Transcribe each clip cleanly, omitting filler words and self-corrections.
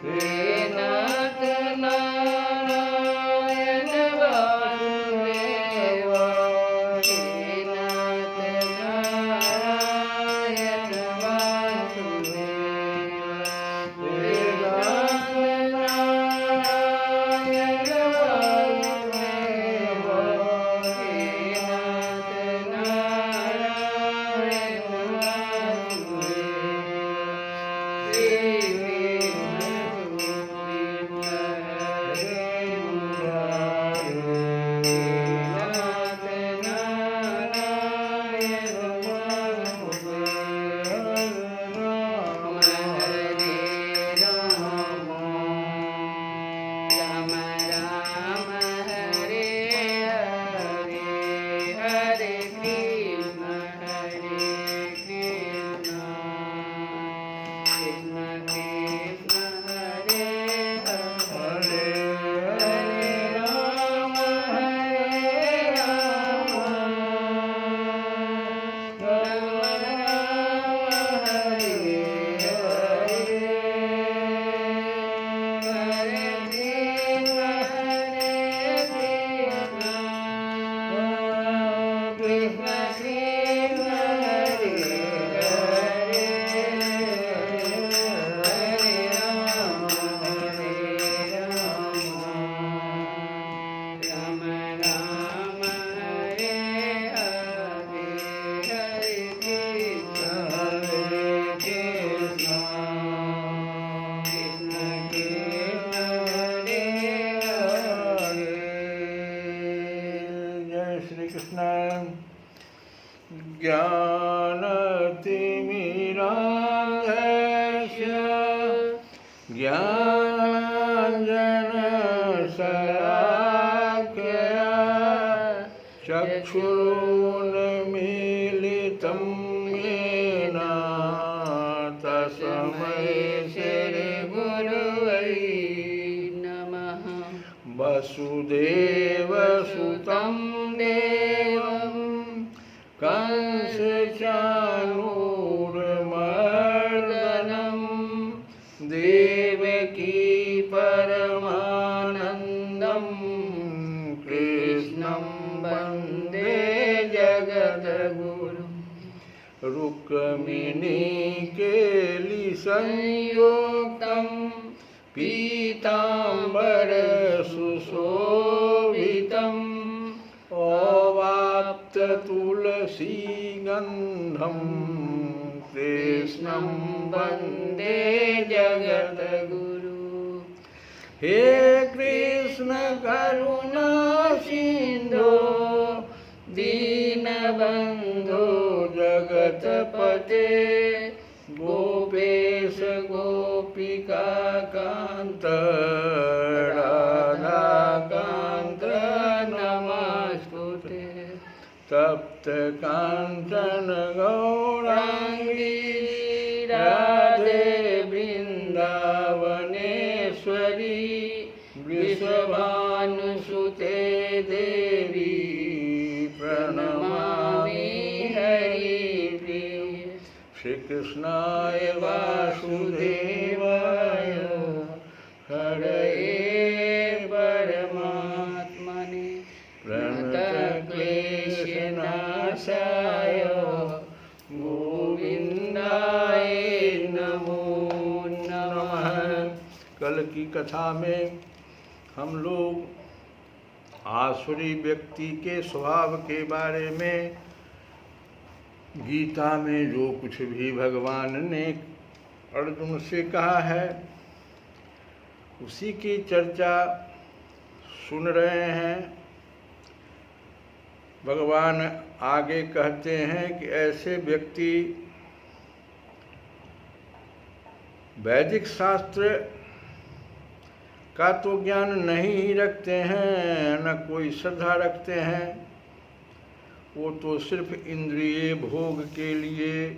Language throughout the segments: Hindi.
श्रीनाथ नारायण वासुदेव श्रीनाथ नारायण वासुदेव श्रीनाथ नारायण वासुदेव श्रीनाथ नारायण ज्ञानतिमिरान्धस्य ज्ञानाञ्जनशलाकया चक्षुरुन्मीलितं येन तस्मै श्रीगुरवे नमः। वसुदेवसुतं देवं कंसचाणूरमर्दनं देवकी परमानन्दं कृष्णं वन्दे जगद्गुरुं। रुक्मिणीकेलिसंयुक्तं पीताम्बरसुशोभितम् तुलसीगन्धं कृष्णं वन्दे जगद्गुरु। हे कृष्ण करुणा सिन्धो दीनबन्धो जगत्पते गोपेश गोपिकान्त राधाकान्त नमस्तुते। तप्त कांचन गौरांगी राधे वृंदावनेश्वरी वृषभानुसुते देवी प्रणमामि हरिप्रिये। श्री कृष्णाय वासुदेवाय हरये परमात्मने प्रणतक्लेशनाशाय गोविंदाय नमो नमः। कल की कथा में हम लोग आसुरी व्यक्ति के स्वभाव के बारे में गीता में जो कुछ भी भगवान ने अर्जुन से कहा है उसी की चर्चा सुन रहे हैं। भगवान आगे कहते हैं कि ऐसे व्यक्ति वैदिक शास्त्र का तो ज्ञान नहीं ही रखते हैं, न कोई श्रद्धा रखते हैं। वो तो सिर्फ इंद्रिय भोग के लिए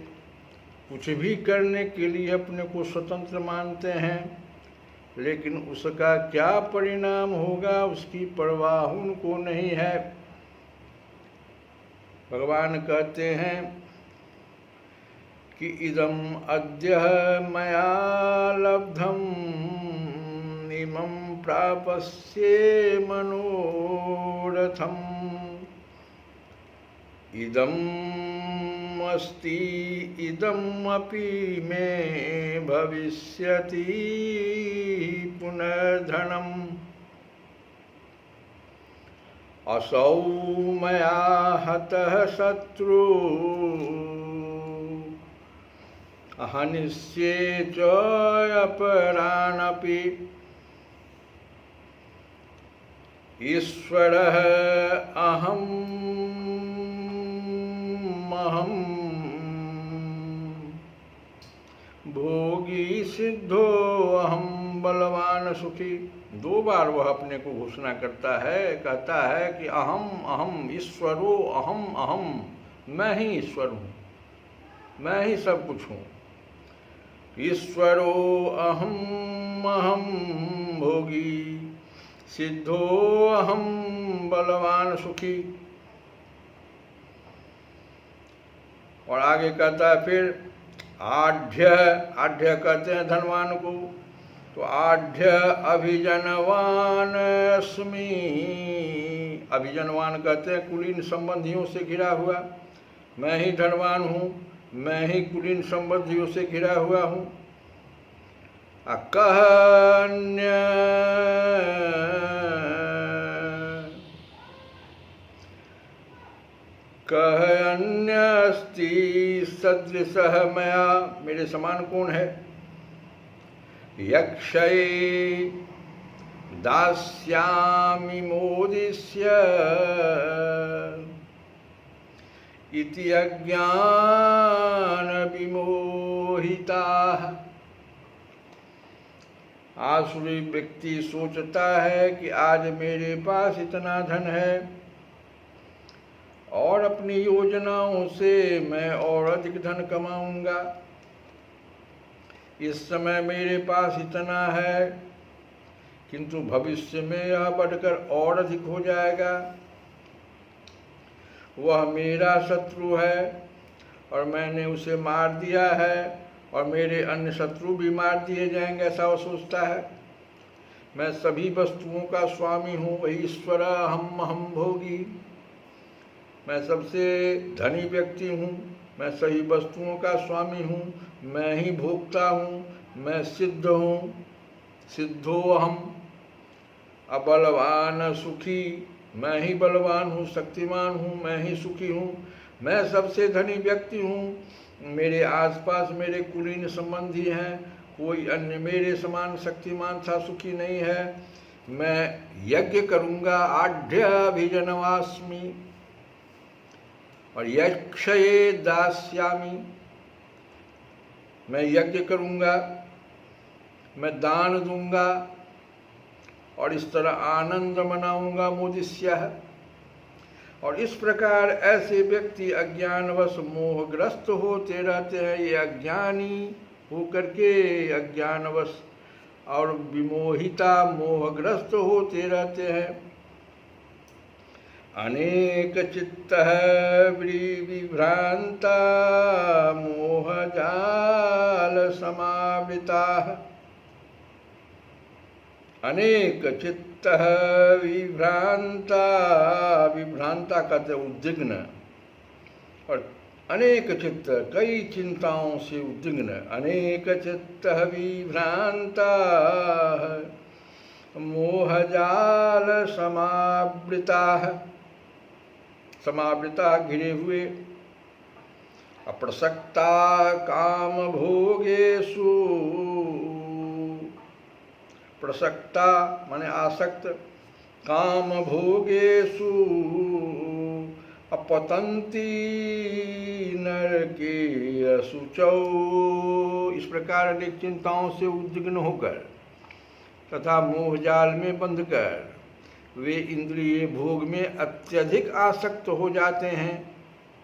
कुछ भी करने के लिए अपने को स्वतंत्र मानते हैं, लेकिन उसका क्या परिणाम होगा उसकी परवाह उनको नहीं है। भगवान कहते हैं कि इदम अद्य मया लब्धम इमं प्रापस्ये मनोरथम् इदम् अस्ति इदम् अपि मे भविष्यति पुनर्धनम् असौ मया हतः शत्रु हनिष्ये च अपरानपि ईश्वरः अहम् भोगी सिद्धो अहम बलवान सुखी। 2 बार वह अपने को घोषणा करता है, कहता है कि अहम अहम ईश्वरो अहम अहम, मैं ही ईश्वर हूँ, मैं ही सब कुछ हूँ। ईश्वरो अहम अहम भोगी सिद्धो अहम बलवान सुखी। और आगे कहता है फिर आढ्य, आढ्य कहते हैं धनवान को, तो आढ्य अभिजनवान अस्मि। अभिजनवान कहते हैं कुलीन संबंधियों से घिरा हुआ, मैं ही धनवान हूँ, मैं ही कुलीन संबंधियों से घिरा हुआ हूँ। कह अन्य अस्ति सदृशः मया, मेरे समान कौन है। यक्षये दास्यामि मोदिष्य इति अज्ञान विमोहिताः। आसुरी व्यक्ति सोचता है कि आज मेरे पास इतना धन है और अपनी योजनाओं से मैं और अधिक धन कमाऊंगा। इस समय मेरे पास इतना है, किंतु भविष्य में यह बढ़कर और अधिक हो जाएगा। वह मेरा शत्रु है और मैंने उसे मार दिया है और मेरे अन्य शत्रु भी मार दिए जाएंगे, ऐसा वो सोचता है। मैं सभी वस्तुओं का स्वामी हूँ, वही ईश्वर अहम भोगी। मैं सबसे धनी व्यक्ति हूँ, मैं सही वस्तुओं का स्वामी हूँ, मैं ही भोक्ता हूँ, मैं सिद्ध हूँ, सिद्धो अहम। अबलवान सुखी, मैं ही बलवान हूँ, शक्तिमान हूँ, मैं ही सुखी हूँ, मैं सबसे धनी व्यक्ति हूँ। मेरे आसपास मेरे कुलीन संबंधी हैं, कोई अन्य मेरे समान शक्तिमान था सुखी नहीं है। मैं यज्ञ करूँगा, आढ्याभिजनवास्मि, और यक्षये दास्यामि, मैं यज्ञ करूँगा, मैं दान दूंगा और इस तरह आनंद मनाऊंगा मोदिष्यः। और इस प्रकार ऐसे व्यक्ति अज्ञानवश मोहग्रस्त होते रहते हैं। ये अज्ञानी होकर के अज्ञानवश और विमोहिता मोहग्रस्त होते रहते हैं। अनेक चित्तः विभ्रांता मोहजाल समावृताः। अनेक चित्तः विभ्रांता, विभ्रांता कहते उद्विग्न, और अनेक चित्त कई चिंताओं से उद्विग्न। अनेक चित्तः विभ्रांता मोहजाल समावृताः, समावृता घिरे हुए। अप्रसक्ता काम भोगेषु, प्रसक्ता माने आसक्त, काम भोगेषु अपतंती नरके असुचौ। इस प्रकार अनेक चिंताओं से उद्विग्न होकर तथा मोहजाल में बंधकर वे इंद्रिय भोग में अत्यधिक आसक्त हो जाते हैं।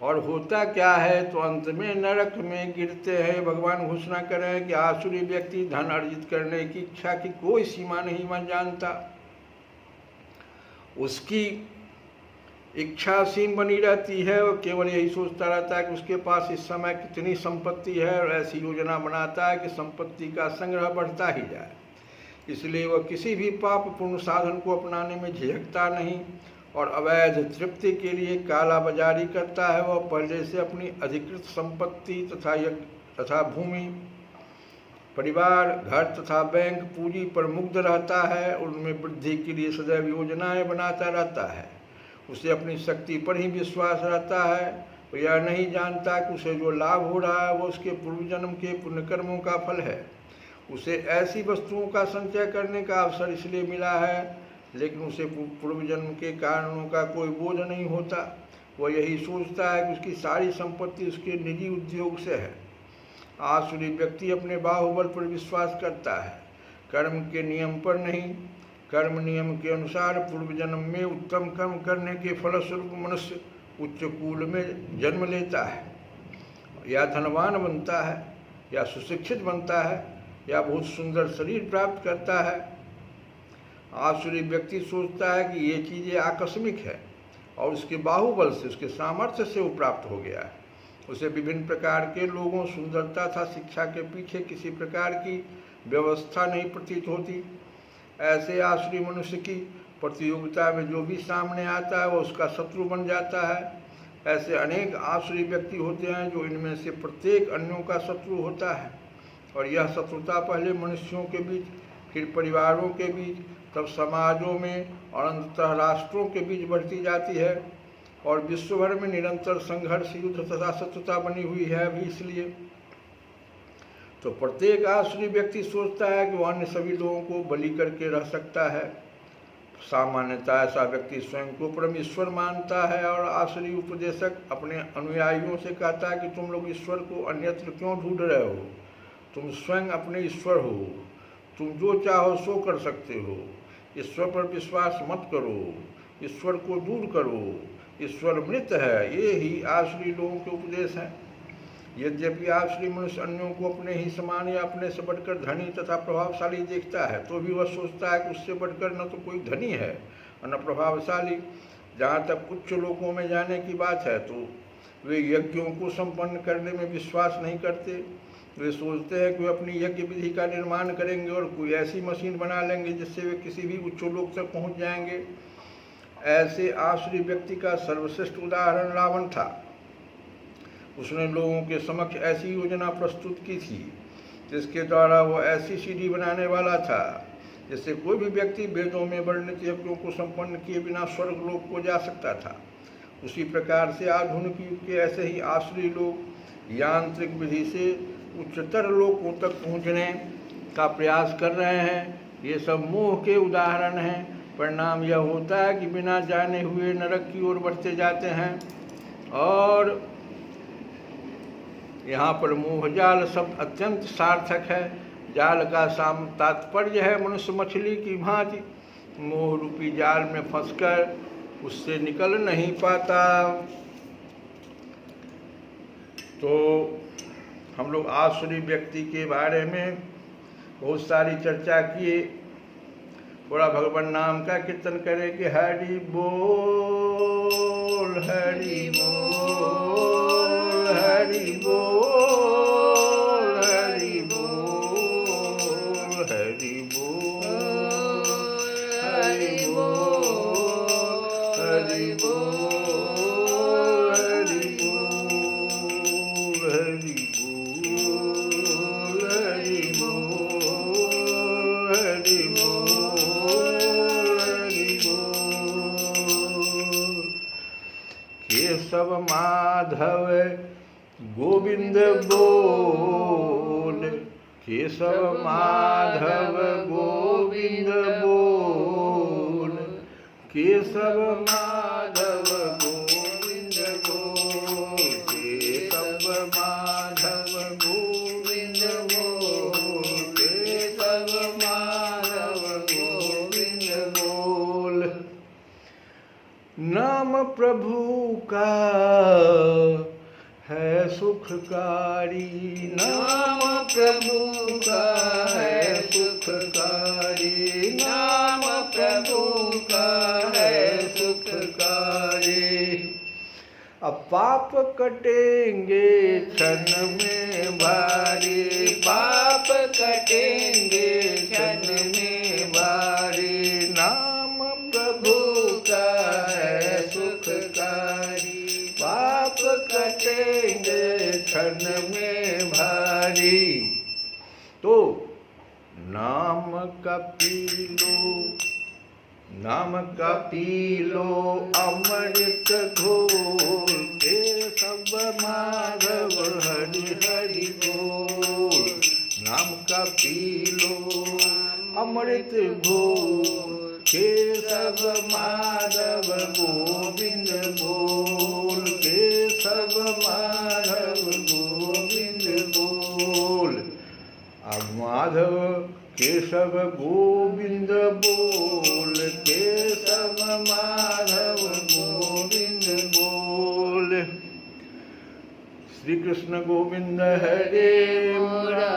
और होता क्या है, तो अंत में नरक में गिरते हैं। भगवान घोषणा करें कि आसुरी व्यक्ति धन अर्जित करने की इच्छा की कोई सीमा नहीं मन जानता, उसकी इच्छा सीम बनी रहती है। वो केवल यही सोचता रहता है कि उसके पास इस समय कितनी संपत्ति है, और ऐसी योजना बनाता है कि संपत्ति का संग्रह बढ़ता ही जाए। इसलिए वह किसी भी पापपूर्ण साधन को अपनाने में झिझकता नहीं और अवैध तृप्ति के लिए काला बाजारी करता है। वह पहले से अपनी अधिकृत संपत्ति तथा भूमि, परिवार, घर तथा बैंक पूंजी पर मुग्ध रहता है और उनमें वृद्धि के लिए सदैव योजनाएं बनाता रहता है। उसे अपनी शक्ति पर ही विश्वास रहता है। वो यह नहीं जानता कि उसे जो लाभ हो रहा है वो उसके पूर्व जन्म के पुण्यकर्मों का फल है। उसे ऐसी वस्तुओं का संचय करने का अवसर इसलिए मिला है, लेकिन उसे पूर्व जन्म के कारणों का कोई बोझ नहीं होता। वह यही सोचता है कि उसकी सारी संपत्ति उसके निजी उद्योग से है। आसुरी व्यक्ति अपने बाहुबल पर विश्वास करता है, कर्म के नियम पर नहीं। कर्म नियम के अनुसार पूर्व जन्म में उत्तम कर्म करने के फलस्वरूप मनुष्य उच्च कुल में जन्म लेता है, या धनवान बनता है, या सुशिक्षित बनता है, या बहुत सुंदर शरीर प्राप्त करता है। आसुरी व्यक्ति सोचता है कि ये चीज़ें आकस्मिक है और उसके बाहुबल से, उसके सामर्थ्य से वो प्राप्त हो गया है। उसे विभिन्न प्रकार के लोगों, सुंदरता तथा शिक्षा के पीछे किसी प्रकार की व्यवस्था नहीं प्रतीत होती। ऐसे आसुरी मनुष्य की प्रतियोगिता में जो भी सामने आता है वह उसका शत्रु बन जाता है। ऐसे अनेक आसुरी व्यक्ति होते हैं जो इनमें से प्रत्येक अन्यों का शत्रु होता है, और यह शत्रुता पहले मनुष्यों के बीच, फिर परिवारों के बीच, तब समाजों में और अंततः राष्ट्रों के बीच बढ़ती जाती है, और विश्व भर में निरंतर संघर्ष, युद्ध तथा शत्रुता बनी हुई है भी इसलिए। तो प्रत्येक आसुरी व्यक्ति सोचता है कि वह अन्य सभी लोगों को बलि करके रह सकता है। सामान्यतः ऐसा व्यक्ति स्वयं को परमेश्वर मानता है, और आसुरी उपदेशक अपने अनुयायियों से कहता है कि तुम लोग ईश्वर को अन्यत्र क्यों ढूंढ रहे हो? तुम स्वयं अपने ईश्वर हो, तुम जो चाहो सो कर सकते हो। ईश्वर पर विश्वास मत करो, ईश्वर को दूर करो, ईश्वर मृत है। ये ही आसुरी लोगों के उपदेश हैं। यद्यपि आसुरी मनुष्य अन्यों को अपने ही समान या अपने से बढ़कर धनी तथा प्रभावशाली देखता है, तो भी वह सोचता है कि उससे बढ़कर न तो कोई धनी है और न प्रभावशाली। जहाँ तक उच्च लोकों में जाने की बात है तो वे यज्ञों को संपन्न करने में विश्वास नहीं करते। वे सोचते हैं कि वे अपनी यज्ञ विधि का निर्माण करेंगे और कोई ऐसी मशीन बना लेंगे जिससे वे किसी भी उच्च लोक तक पहुँच जाएंगे। ऐसे आसुरी व्यक्ति का सर्वश्रेष्ठ उदाहरण रावण था। उसने लोगों के समक्ष ऐसी योजना प्रस्तुत की थी जिसके द्वारा वह ऐसी सीढ़ी बनाने वाला था जिससे कोई भी व्यक्ति वेदों में वर्णित यज्ञों को संपन्न किए बिना स्वर्ग लोक को जा सकता था। उसी प्रकार से आधुनिक युग के ऐसे ही आसुरी लोग यांत्रिक विधि से उच्चतर लोकों तक पहुँचने का प्रयास कर रहे हैं। ये सब मोह के उदाहरण हैं। परिणाम यह होता है कि बिना जाने हुए नरक की ओर बढ़ते जाते हैं। और यहाँ पर मोहजाल शब्द अत्यंत सार्थक है। जाल का तात्पर्य है मनुष्य मछली की भांति मोह रूपी जाल में फंसकर उससे निकल नहीं पाता। तो हम लोग आसुरी व्यक्ति के बारे में बहुत सारी चर्चा किए। थोड़ा भगवान नाम का कीर्तन करें कि हरि बोल, हरि बोल, हरि बोल, हरि बोल, हरि बोल, हरि बोल, हरि बोल, हरि बोल, हरि बोल, हरि बोल, हरि बोल। केशव माधव गोविंद बोल, केशव माधव गोविंद बोल, केशव माधव गोविंद बोल, केशव माधव गोविंद बोल, केशव माधव गोविंद बोल। नाम प्रभु का है सुखकारी, नाम प्रभु का है सुखकारी, नाम प्रभु का है सुखकारी। अब पाप कटेंगे क्षण में भारी, पाप कटेंगे क्षण में पी लो, नाम का पी लो अमृत घोल, केशव माधव हरि हरि बोल। नाम का पी लो अमृत घोल, केशव माधव गोविंद बोल, केशव माधव गोविंद बोल। अब माधव केशव गोविंद बोल, केशव माधव गोविंद बोल। श्री कृष्ण गोविंद हरे मुरारी।